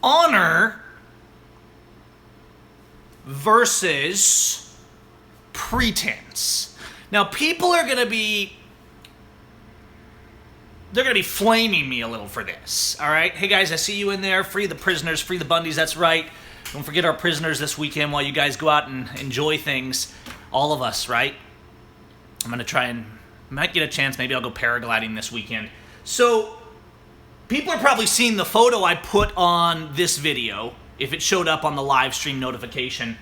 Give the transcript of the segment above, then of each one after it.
honor versus pretense. Now, people are going to be flaming me a little for this, all right? Hey, guys, I see you in there. Free the prisoners, free the Bundys, that's right. Don't forget our prisoners this weekend while you guys go out and enjoy things. All of us, right? I'm going to try and, might get a chance, maybe I'll go paragliding this weekend. So, people are probably seeing the photo I put on this video. If it showed up on the live stream notification,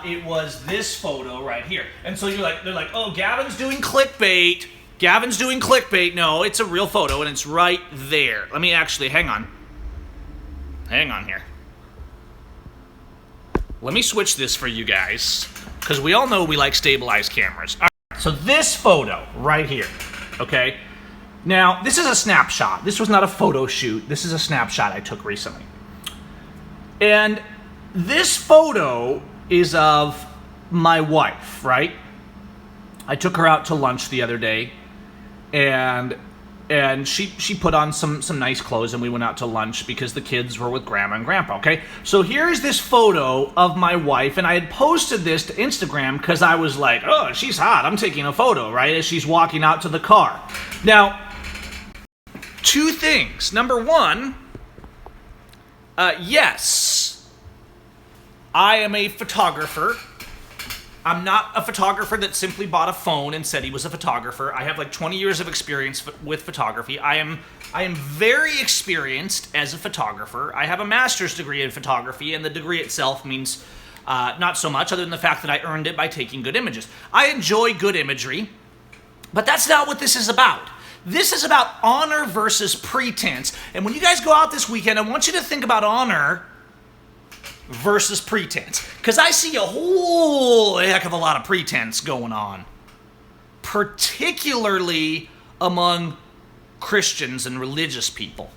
it was this photo right here. And so they're like, oh, Gavin's doing clickbait. Gavin's doing clickbait. No, it's a real photo, and it's right there. Let me actually, hang on. Hang on here. Let me switch this for you guys, because we all know we like stabilized cameras. All right, so this photo right here, okay? Now, this is a snapshot. This was not a photo shoot. This is a snapshot I took recently. And this photo is of my wife, right? I took her out to lunch the other day, and she put on some nice clothes, and we went out to lunch because the kids were with Grandma and Grandpa, okay? So here's this photo of my wife, and I had posted this to Instagram because I was like, oh, she's hot. I'm taking a photo, right, as she's walking out to the car. Now, two things. Number one, yes, I am a photographer. I'm not a photographer that simply bought a phone and said he was a photographer. I have like 20 years of experience with photography. I am very experienced as a photographer. I have a master's degree in photography, and the degree itself means not so much other than the fact that I earned it by taking good images. I enjoy good imagery, but that's not what this is about. This is about honor versus pretense. And when you guys go out this weekend, I want you to think about honor versus pretense. Because I see a whole heck of a lot of pretense going on, particularly among Christians and religious people.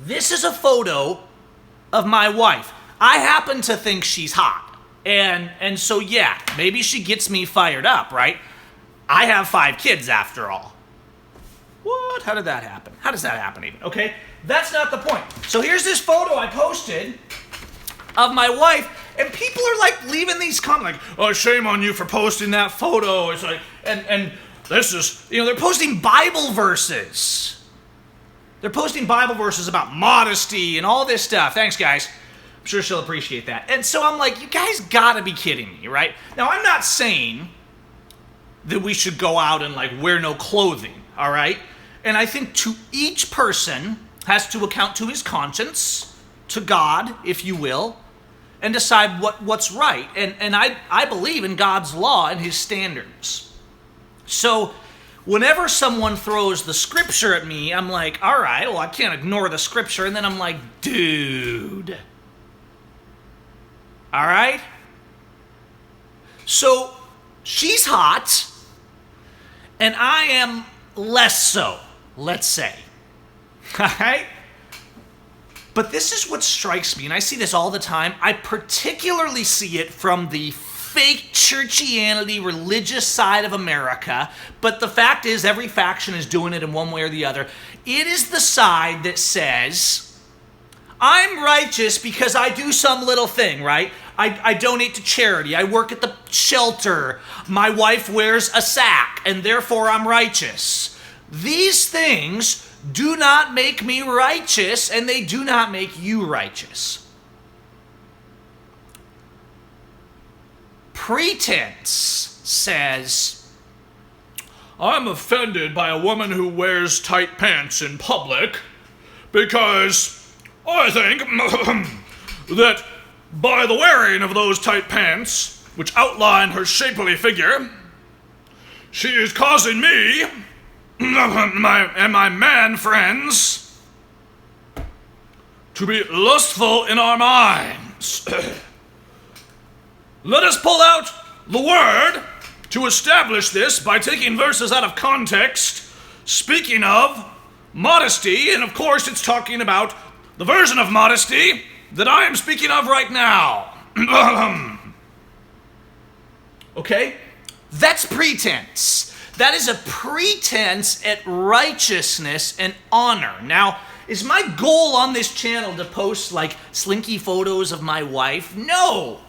This is a photo of my wife. I happen to think she's hot. And so, yeah, maybe she gets me fired up, right? I have 5 kids after all. What? How did that happen? How does that happen even? Okay, that's not the point. So here's this photo I posted of my wife, and people are like leaving these comments like, oh, shame on you for posting that photo. It's like, and this is, they're posting Bible verses. They're posting Bible verses about modesty and all this stuff. Thanks, guys. I'm sure she'll appreciate that. And so I'm like, you guys gotta be kidding me, right? Now, I'm not saying that we should go out and like wear no clothing, all right? And I think to each person has to account to his conscience, to God, if you will, and decide what's right. And I believe in God's law and his standards. So whenever someone throws the scripture at me, I'm like, all right, well, I can't ignore the scripture. And then I'm like, dude. All right? So she's hot, and I am less so, let's say. All right? But this is what strikes me, and I see this all the time. I particularly see it from the fake churchianity, religious side of America, but the fact is every faction is doing it in one way or the other. It is the side that says, I'm righteous because I do some little thing, right? I donate to charity. I work at the shelter. My wife wears a sack, and therefore I'm righteous. These things do not make me righteous, and they do not make you righteous. Pretense says, I'm offended by a woman who wears tight pants in public because I think that by the wearing of those tight pants, which outline her shapely figure, she is causing me and my man friends to be lustful in our minds. Let us pull out the word to establish this by taking verses out of context, speaking of modesty, and of course it's talking about the version of modesty that I am speaking of right now. Okay? That's pretense. That is a pretense at righteousness and honor. Now, Is my goal on this channel to post like slinky photos of my wife? No.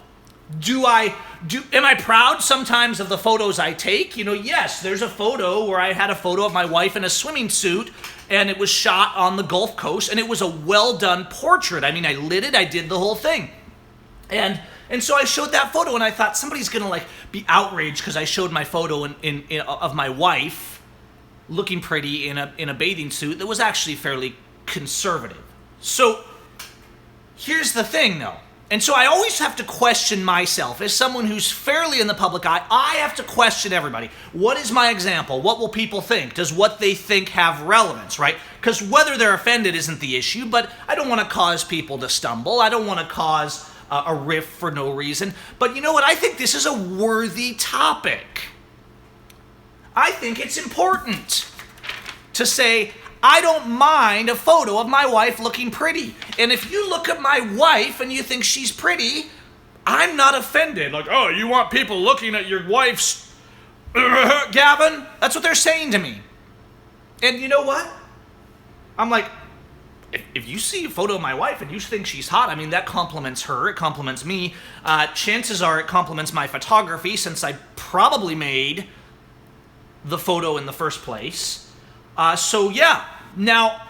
Am I proud sometimes of the photos I take? Yes, there's a photo where I had a photo of my wife in a swimming suit, and it was shot on the Gulf Coast, and it was a well-done portrait. I mean, I lit it, I did the whole thing. And so I showed that photo, and I thought somebody's gonna be outraged because I showed my photo of my wife looking pretty in a bathing suit that was actually fairly conservative. So here's the thing, though. And so I always have to question myself. As someone who's fairly in the public eye, I have to question everybody. What is my example? What will people think? Does what they think have relevance, right? Because whether they're offended isn't the issue, but I don't want to cause people to stumble. I don't want to cause a rift for no reason. But you know what? I think this is a worthy topic. I think it's important to say, I don't mind a photo of my wife looking pretty. And if you look at my wife and you think she's pretty, I'm not offended. Like, oh, you want people looking at your wife's... Gavin? That's what they're saying to me. And you know what? I'm like, if you see a photo of my wife and you think she's hot, I mean, that compliments her, it compliments me. Chances are it compliments my photography, since I probably made the photo in the first place. So yeah, now,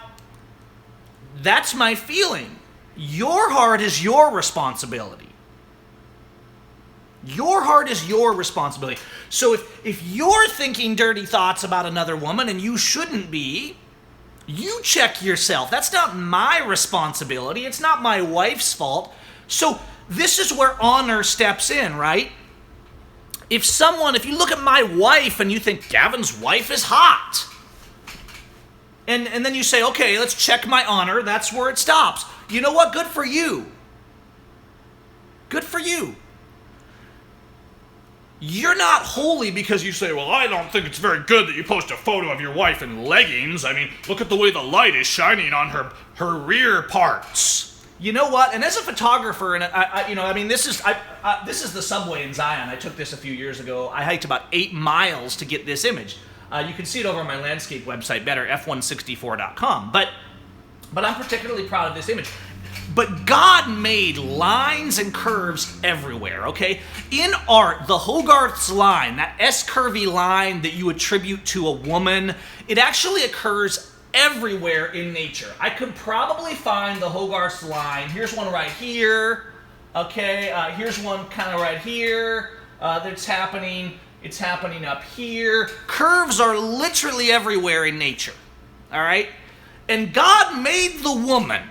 that's my feeling. Your heart is your responsibility. Your heart is your responsibility. So if you're thinking dirty thoughts about another woman and you shouldn't be, you check yourself. That's not my responsibility. It's not my wife's fault. So this is where honor steps in, right? If you look at my wife and you think Gavin's wife is hot, and then you say, okay, let's check my honor, that's where it stops. You know what? Good for you. Good for you. You're not holy because you say, well, I don't think it's very good that you post a photo of your wife in leggings. I mean, look at the way the light is shining on her rear parts. You know what? And as a photographer, and this is the subway in Zion. I took this a few years ago. I hiked about 8 miles to get this image. You can see it over on my landscape website, betterf164.com. But I'm particularly proud of this image. But God made lines and curves everywhere, okay? In art, the Hogarth's line, that S-curvy line that you attribute to a woman, it actually occurs everywhere in nature. I could probably find the Hogarth's line. Here's one right here, okay? Here's one kind of right here that's happening. It's happening up here. Curves are literally everywhere in nature, all right? And God made the woman.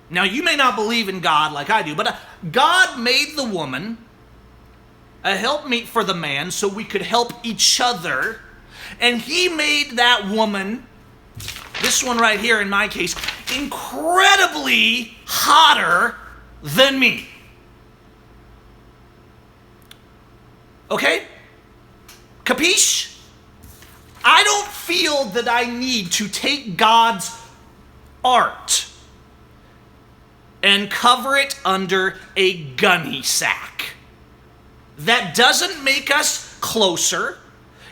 Now, you may not believe in God like I do, but God made the woman a helpmeet for the man so we could help each other. And he made that woman, this one right here in my case, incredibly hotter than me. Okay? Capiche? I don't feel that I need to take God's art and cover it under a gunny sack. That doesn't make us closer.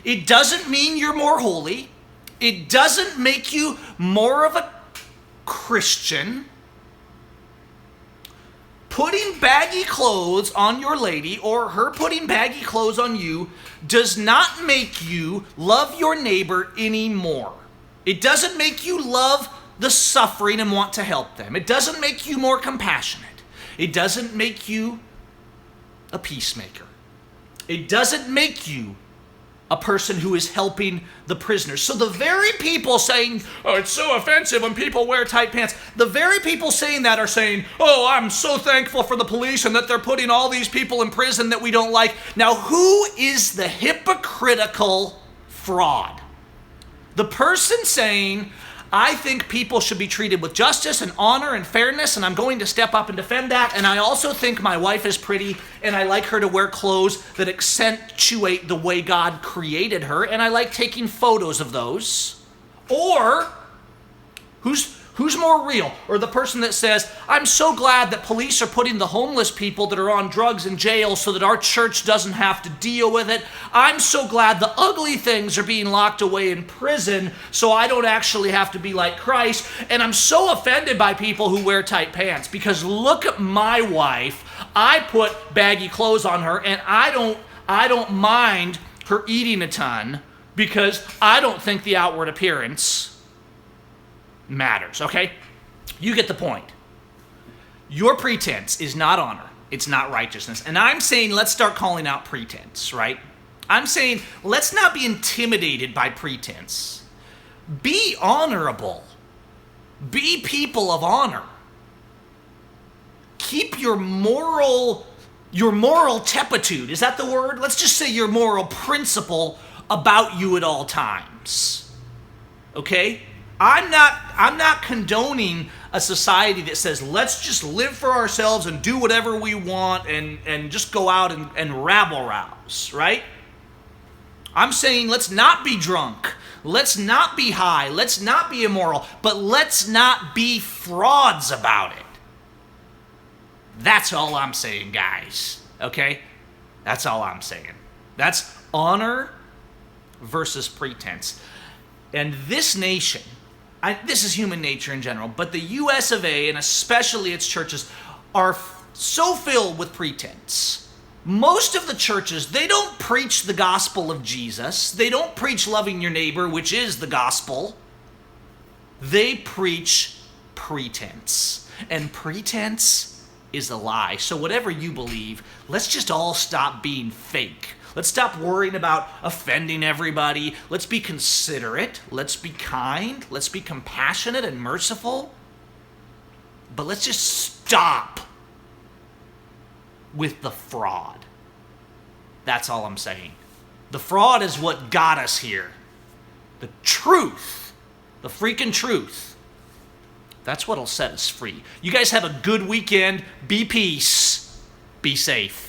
It doesn't mean you're more holy. It doesn't make you more of a Christian. Putting baggy clothes on your lady or her putting baggy clothes on you does not make you love your neighbor anymore. It doesn't make you love the suffering and want to help them. It doesn't make you more compassionate. It doesn't make you a peacemaker. It doesn't make you a person who is helping the prisoners. So the very people saying, oh, it's so offensive when people wear tight pants, the very people saying that are saying, oh, I'm so thankful for the police and that they're putting all these people in prison that we don't like. Now, who is the hypocritical fraud? The person saying, I think people should be treated with justice and honor and fairness, and I'm going to step up and defend that. And I also think my wife is pretty, and I like her to wear clothes that accentuate the way God created her, and I like taking photos of those. Or, who's Who's more real? Or the person that says, I'm so glad that police are putting the homeless people that are on drugs in jail so that our church doesn't have to deal with it. I'm so glad the ugly things are being locked away in prison so I don't actually have to be like Christ. And I'm so offended by people who wear tight pants because look at my wife. I put baggy clothes on her and I don't mind her eating a ton because I don't think the outward appearance matters, okay? You get the point. Your pretense is not honor. It's not righteousness. And I'm saying let's start calling out pretense, right? I'm saying let's not be intimidated by pretense. Be honorable. Be people of honor. Keep your moral turpitude. Is that the word? Let's just say your moral principle about you at all times. Okay? I'm not condoning a society that says let's just live for ourselves and do whatever we want and just go out and rabble-rouse, right? I'm saying let's not be drunk. Let's not be high. Let's not be immoral. But let's not be frauds about it. That's all I'm saying, guys. Okay? That's all I'm saying. That's honor versus pretense. And this nation, this is human nature in general, but the US of A, and especially its churches, are so filled with pretense. Most of the churches, they don't preach the gospel of Jesus. They don't preach loving your neighbor, which is the gospel. They preach pretense. And pretense is a lie. So whatever you believe, let's just all stop being fake. Let's stop worrying about offending everybody. Let's be considerate. Let's be kind. Let's be compassionate and merciful. But let's just stop with the fraud. That's all I'm saying. The fraud is what got us here. The truth, the freaking truth, that's what'll set us free. You guys have a good weekend. Be peace. Be safe.